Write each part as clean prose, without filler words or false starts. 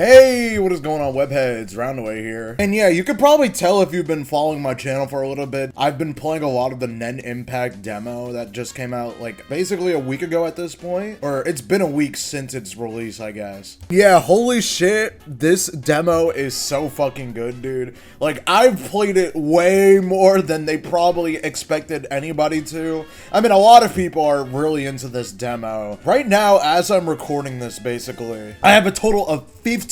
Hey, what is going on, webheads? Roundaway here. And yeah, you could probably tell if you've been following my channel for a little bit. I've been playing a lot of the NEN Impact demo that just came out like basically a week ago at this point. Or it's been a week since its release, I guess. Yeah, holy shit, this demo is so fucking good, dude. Like, I've played it way more than they probably expected anybody to. I mean, a lot of people are really into this demo. Right now, as I'm recording this, basically, I have a total of 15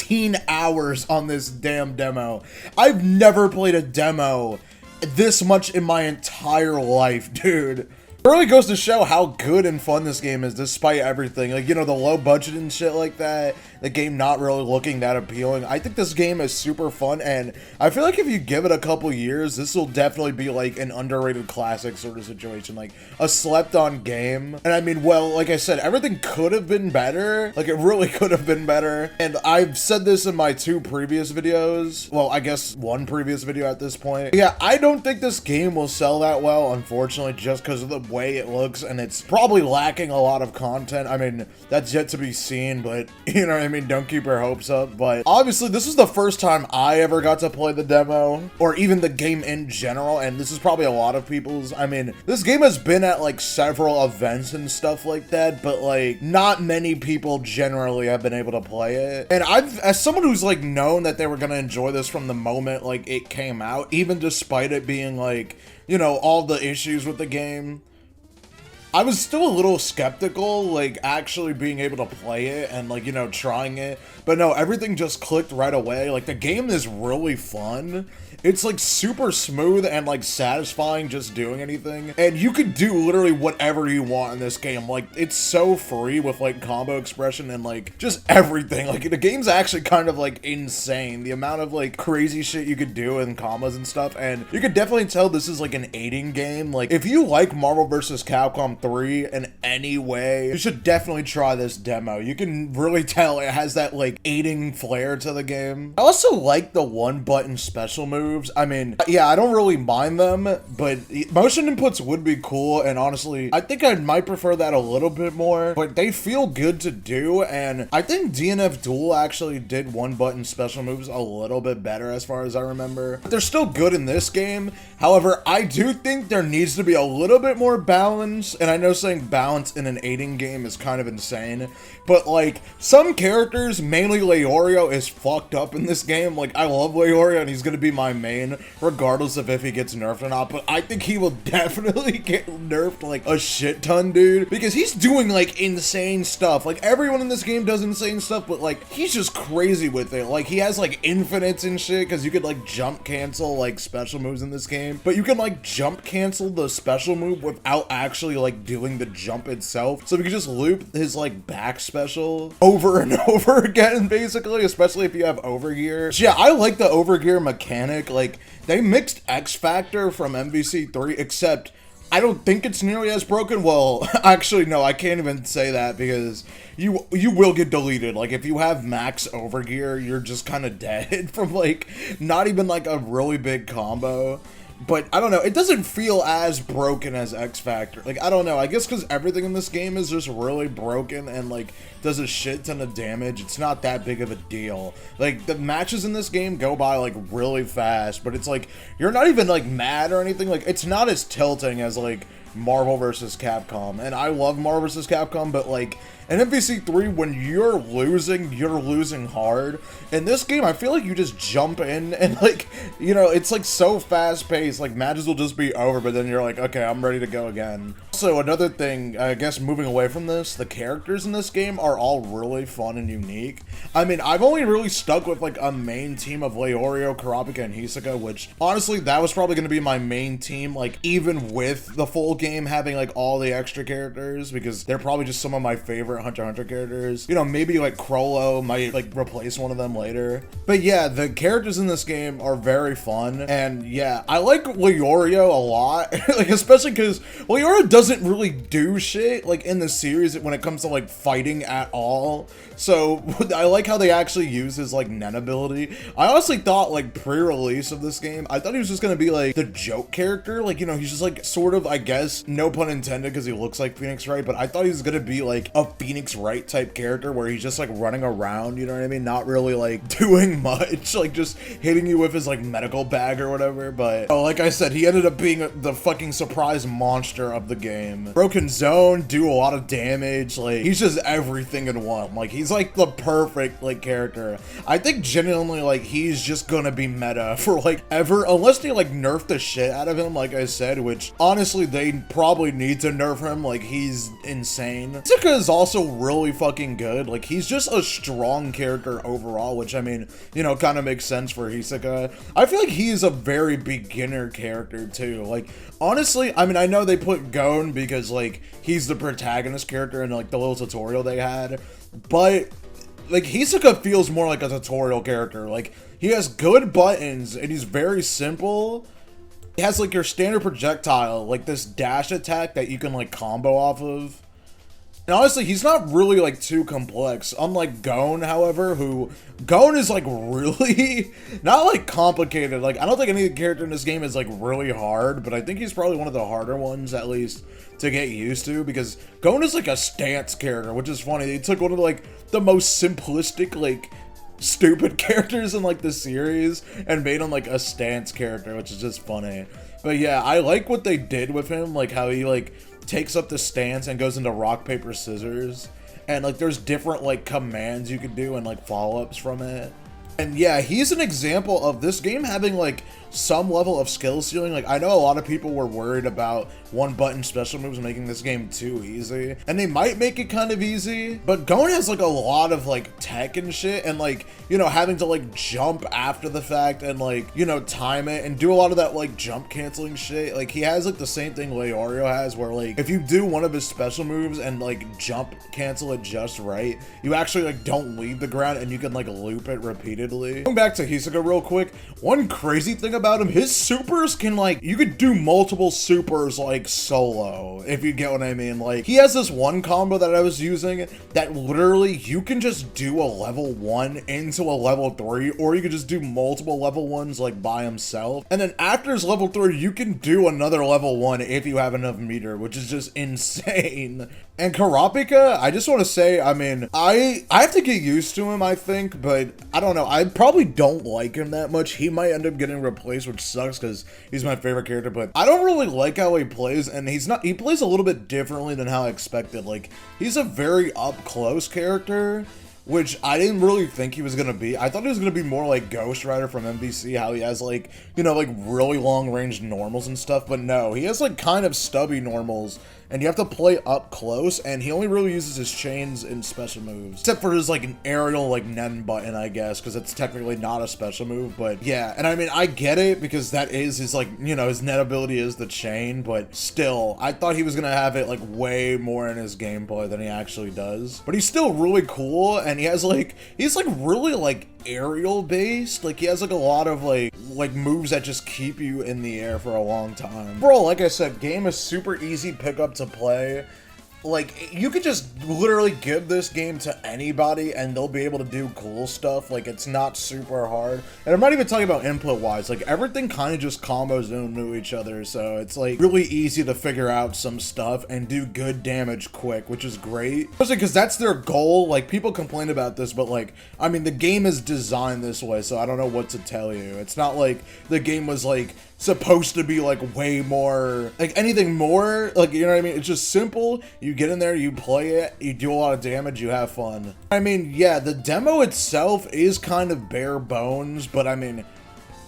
hours on this damn demo. I've never played a demo this much in my entire life, dude. It really goes to show how good and fun this game is despite everything. Like, you know, the low budget and shit like that, the game not really looking that appealing. I think this game is super fun, and I feel like if you give it a couple years, this will definitely be like an underrated classic sort of situation, like a slept-on game. And I mean, well, like I said, everything could have been better. Like, it really could have been better. And I've said this in my two previous videos. Well, I guess one previous video at this point. Yeah, I don't think this game will sell that well, unfortunately, just because of the way it looks, and it's probably lacking a lot of content. I mean, that's yet to be seen, but you know what I mean, don't keep your hopes up. But obviously this is the first time I ever got to play the demo, or even the game in general, and this is probably a lot of people's. I mean, this game has been at like several events and stuff like that, but like not many people generally have been able to play it. And I've, as someone who's like known that they were gonna enjoy this from the moment like it came out, even despite it being like, you know, all the issues with the game, I was still a little skeptical, like, actually being able to play it and, like, you know, trying it. But no, everything just clicked right away. Like, the game is really fun. It's, like, super smooth and, like, satisfying just doing anything. And you could do literally whatever you want in this game. Like, it's so free with, like, combo expression and, like, just everything. Like, the game's actually kind of, like, insane. The amount of, like, crazy shit you could do in combos and stuff. And you could definitely tell this is, like, an aiding game. Like, if you like Marvel vs. Capcom 3 in any way, you should definitely try this demo. You can really tell it has that, like, aiding flair to the game. I also like the one-button special moves. I mean, yeah, I don't really mind them, but motion inputs would be cool, and honestly, I think I might prefer that a little bit more, but they feel good to do, and I think DNF Duel actually did one-button special moves a little bit better as far as I remember. They're still good in this game. However, I do think there needs to be a little bit more balance, and I know saying balance in an aiding game is kind of insane, but like, some characters, mainly Leorio, is fucked up in this game. Like, I love Leorio and he's gonna be my main, regardless of if he gets nerfed or not, but I think he will definitely get nerfed like a shit ton, dude, because he's doing like insane stuff. Like, everyone in this game does insane stuff, but like, he's just crazy with it. Like, he has like infinites and shit, because you could like jump cancel like special moves in this game, but you can like jump cancel the special move without actually like doing the jump itself. So we can just loop his like back special over and over again, basically, especially if you have overgear. So yeah, I like the overgear mechanic. Like, they mixed X Factor from MVC3, except I don't think it's nearly as broken. Well, actually, no, I can't even say that, because you will get deleted. Like, if you have max overgear, you're just kind of dead from like not even like a really big combo. But I don't know, it doesn't feel as broken as X Factor. Like, I don't know, I guess because everything in this game is just really broken and like does a shit ton of damage, it's not that big of a deal. Like, the matches in this game go by like really fast, but it's like, you're not even like mad or anything. Like, it's not as tilting as like Marvel vs. Capcom, and I love Marvel vs. Capcom, but like in MVC3, when you're losing hard. In this game, I feel like you just jump in and like, you know, it's like so fast paced, like matches will just be over, but then you're like, okay, I'm ready to go again. So another thing, I guess moving away from this, the characters in this game are all really fun and unique. I mean, I've only really stuck with like a main team of Leorio, Kurapika, and Hisoka, which honestly, that was probably going to be my main team, like even with the full game having like all the extra characters, because they're probably just some of my favorite Hunter x Hunter characters. You know, maybe like Crollo might like replace one of them later. But yeah, the characters in this game are very fun, and yeah, I like Leorio a lot, like especially because Leorio doesn't doesn't really do shit, like, in the series when it comes to, like, fighting at all. So, I like how they actually use his, like, NEN ability. I honestly thought, like, pre-release of this game, I thought he was just gonna be, like, the joke character. Like, you know, he's just, like, sort of, I guess, no pun intended, because he looks like Phoenix Wright, but I thought he was gonna be, like, a Phoenix Wright type character, where he's just, like, running around, you know what I mean? Not really, like, doing much, like, just hitting you with his, like, medical bag or whatever. But, oh, like I said, he ended up being the fucking surprise monster of the game. Broken zone, do a lot of damage, like, he's just everything in one. Like, he's like the perfect, like, character. I think genuinely, like, he's just gonna be meta for, like, ever, unless they, like, nerf the shit out of him, like I said, which, honestly, they probably need to nerf him. Like, he's insane. Hisoka is also really fucking good. Like, he's just a strong character overall, which, I mean, you know, kind of makes sense for Hisoka. I feel like he's a very beginner character, too. Like, honestly, I mean, I know they put Gon because, like, he's the protagonist character in, like, the little tutorial they had, but, like, Hisoka feels more like a tutorial character. Like, he has good buttons, and he's very simple. He has, like, your standard projectile, like, this dash attack that you can, like, combo off of. And honestly, he's not really, like, too complex. Unlike Gon, however, Gon is, like, really, not, like, complicated. Like, I don't think any character in this game is, like, really hard, but I think he's probably one of the harder ones, at least, to get used to, because Gon is, like, a stance character, which is funny. They took one of, like, the most simplistic, like, stupid characters in, like, the series and made him, like, a stance character, which is just funny. But yeah, I like what they did with him, like, how he, like, takes up the stance and goes into rock, paper, scissors, and, like, there's different, like, commands you can do and, like, follow-ups from it. And yeah, he's an example of this game having, like, some level of skill ceiling. Like, I know a lot of people were worried about one-button special moves making this game too easy, and they might make it kind of easy, but Gon has, like, a lot of, like, tech and shit, and, like, you know, having to, like, jump after the fact and, like, you know, time it and do a lot of that, like, jump canceling shit. Like, he has, like, the same thing Leorio has, where, like, if you do one of his special moves and, like, jump cancel it just right, you actually, like, don't leave the ground and you can, like, loop it repeatedly. Going back to Hisoka real quick, one crazy thing about him, his supers can, like, you could do multiple supers, like, solo, if you get what I mean. Like, he has this one combo that I was using that literally you can just do a level 1 into a level 3, or you could just do multiple level 1s, like, by himself, and then after his level 3 you can do another level 1 if you have enough meter, which is just insane. And Kurapika, I just want to say, I mean, I have to get used to him, I think, but I don't know, I probably don't like him that much. He might end up getting replaced, which sucks because he's my favorite character, but I don't really like how he plays, and he plays a little bit differently than how I expected. Like, he's a very up-close character, which I didn't really think he was going to be. I thought he was going to be more like Ghost Rider from MVC, how he has, like, you know, like, really long-range normals and stuff, but no, he has, like, kind of stubby normals, and you have to play up close, and he only really uses his chains in special moves. Except for his, like, an aerial, like, NEN button, I guess, because it's technically not a special move, but yeah. And I mean, I get it, because that is his, like, you know, his NEN ability is the chain, but still, I thought he was gonna have it, like, way more in his gameplay than he actually does. But he's still really cool, and he has, like, he's, like, really, like, aerial based. Like, he has, like, a lot of, like moves that just keep you in the air for a long time. Bro, like I said, game is super easy pickup to play. Like, you could just literally give this game to anybody and they'll be able to do cool stuff. Like, it's not super hard. And I'm not even talking about input-wise. Like, everything kind of just combos into each other. So it's, like, really easy to figure out some stuff and do good damage quick, which is great. Especially because that's their goal. Like, people complain about this, but, like, I mean, the game is designed this way, so I don't know what to tell you. It's not like the game was, like, supposed to be, like, way more, like, anything more, like, you know what I mean? It's just simple. You get in there, you play it, you do a lot of damage, you have fun. I mean, yeah, the demo itself is kind of bare bones, but I mean,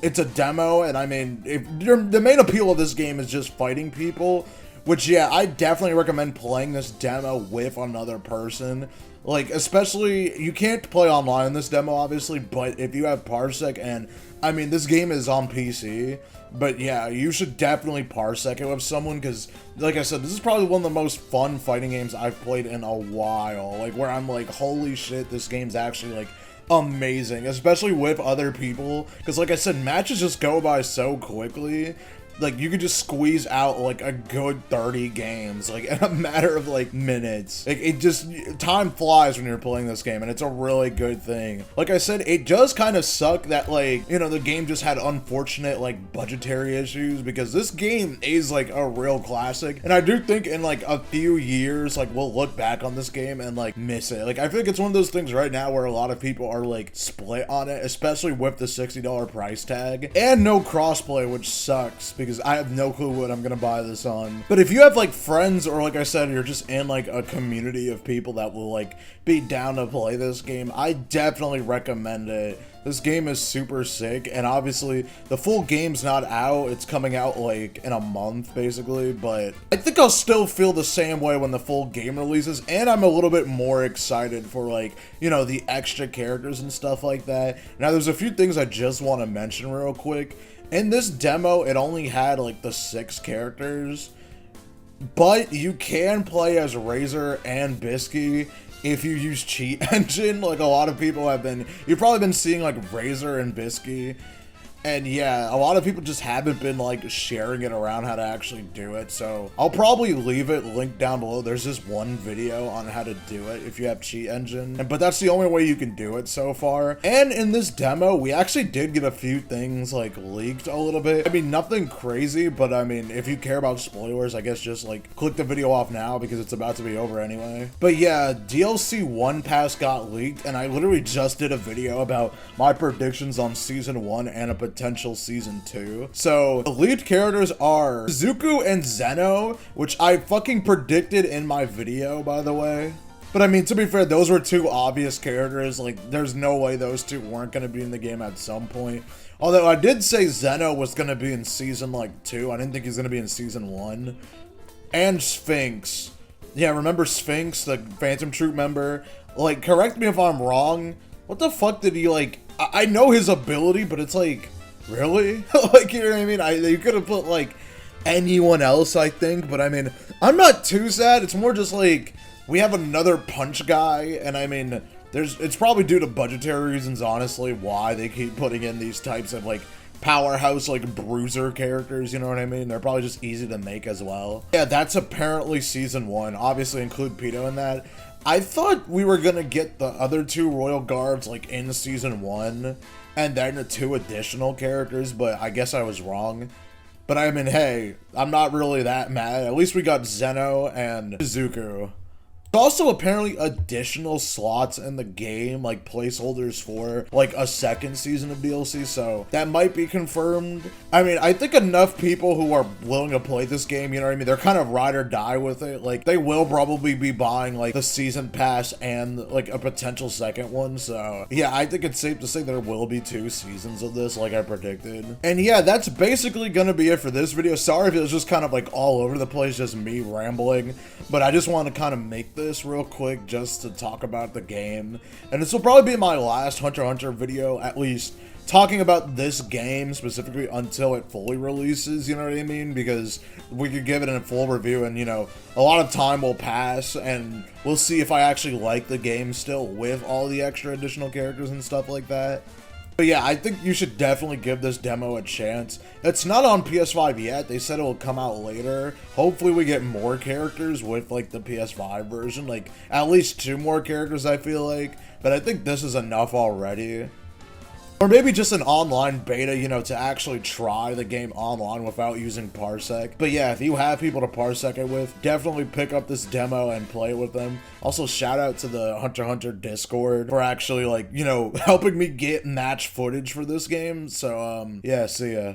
it's a demo, and I mean, the main appeal of this game is just fighting people, which, yeah, I definitely recommend playing this demo with another person. Like, especially, you can't play online in this demo, obviously, but if you have Parsec, and, I mean, this game is on PC, but yeah, you should definitely Parsec it with someone, because, like I said, this is probably one of the most fun fighting games I've played in a while, like, where I'm like, holy shit, this game's actually, like, amazing, especially with other people, because, like I said, matches just go by so quickly. like, you could just squeeze out like a good 30 games, like in a matter of like minutes. Like, it just, time flies when you're playing this game, and it's a really good thing. Like I said, it does kind of suck that, like, you know, the game just had unfortunate like budgetary issues, because this game is like a real classic, and I do think in like a few years, like, we'll look back on this game and like miss it. Like, I feel like it's one of those things right now where a lot of people are like split on it, especially with the $60 price tag and no crossplay, which sucks because I have no clue what I'm gonna buy this on. But if you have like friends, or like I said, you're just in like a community of people that will like be down to play this game, I definitely recommend it. This game is super sick, and obviously the full game's not out. It's coming out like in a month basically, but I think I'll still feel the same way when the full game releases, and I'm a little bit more excited for, like, you know, the extra characters and stuff like that. Now, there's a few things I just want to mention real quick. In this demo, it only had like the 6 characters, but you can play as Razor and BISKY if you use cheat engine. Like, a lot of people have been, you've probably been seeing like Razor and BISKY, and yeah, a lot of people just haven't been like sharing it around how to actually do it. So I'll probably leave it linked down below. There's this one video on how to do it if you have cheat engine, but that's the only way you can do it so far. And in this demo, we actually did get a few things like leaked a little bit. I mean, nothing crazy, but I mean, if you care about spoilers, I guess just like click the video off now because it's about to be over anyway. But yeah, DLC 1 Pass got leaked, and I literally just did a video about my predictions on Season 1 and a potential Season 2. So the lead characters are Zuko and Zeno, which I fucking predicted in my video, by the way. But I mean, to be fair, those were 2 obvious characters. Like, there's no way those 2 weren't going to be in the game at some point. Although I did say Zeno was going to be in Season like 2. I didn't think he's going to be in Season 1. And Sphinx. Yeah, remember Sphinx, the Phantom Troop member? Like, correct me if I'm wrong. What the fuck did he, like... I know his ability, but it's like... Really? Like, you know what I mean? You could have put, like, anyone else, I think. But, I mean, I'm not too sad. It's more just, like, we have another punch guy. And, I mean, it's probably due to budgetary reasons, honestly, why they keep putting in these types of, like, powerhouse, like, bruiser characters, you know what I mean? They're probably just easy to make as well. Yeah, that's apparently Season 1. Obviously, include Pito in that. I thought we were gonna get the other 2 Royal Guards, like, in Season 1, and then the 2 additional characters, but I guess I was wrong. But I mean, hey, I'm not really that mad. At least we got Zeno and Zuko. Also, apparently, additional slots in the game, like placeholders for like a second season of DLC, so that might be confirmed. I mean, I think enough people who are willing to play this game, you know what I mean, they're kind of ride or die with it. Like, they will probably be buying like the season pass and like a potential second one. So yeah, I think it's safe to say there will be 2 seasons of this, like I predicted. And yeah, that's basically gonna be it for this video. Sorry if it was just kind of like all over the place, just me rambling, but I just want to kind of make this real quick just to talk about the game. And this will probably be my last Hunter x Hunter video, at least talking about this game specifically, until it fully releases, you know what I mean? Because we could give it a full review and, you know, a lot of time will pass and we'll see if I actually like the game still with all the extra additional characters and stuff like that. But yeah, I think you should definitely give this demo a chance. It's not on PS5 yet. They said it will come out later. Hopefully we get more characters with like the PS5 version. Like at least 2 more characters, I feel like. But I think this is enough already. Or maybe just an online beta, you know, to actually try the game online without using Parsec. But yeah, if you have people to Parsec it with, definitely pick up this demo and play it with them. Also, shout out to the Hunter x Hunter Discord for actually, like, you know, helping me get match footage for this game. So, yeah, see ya.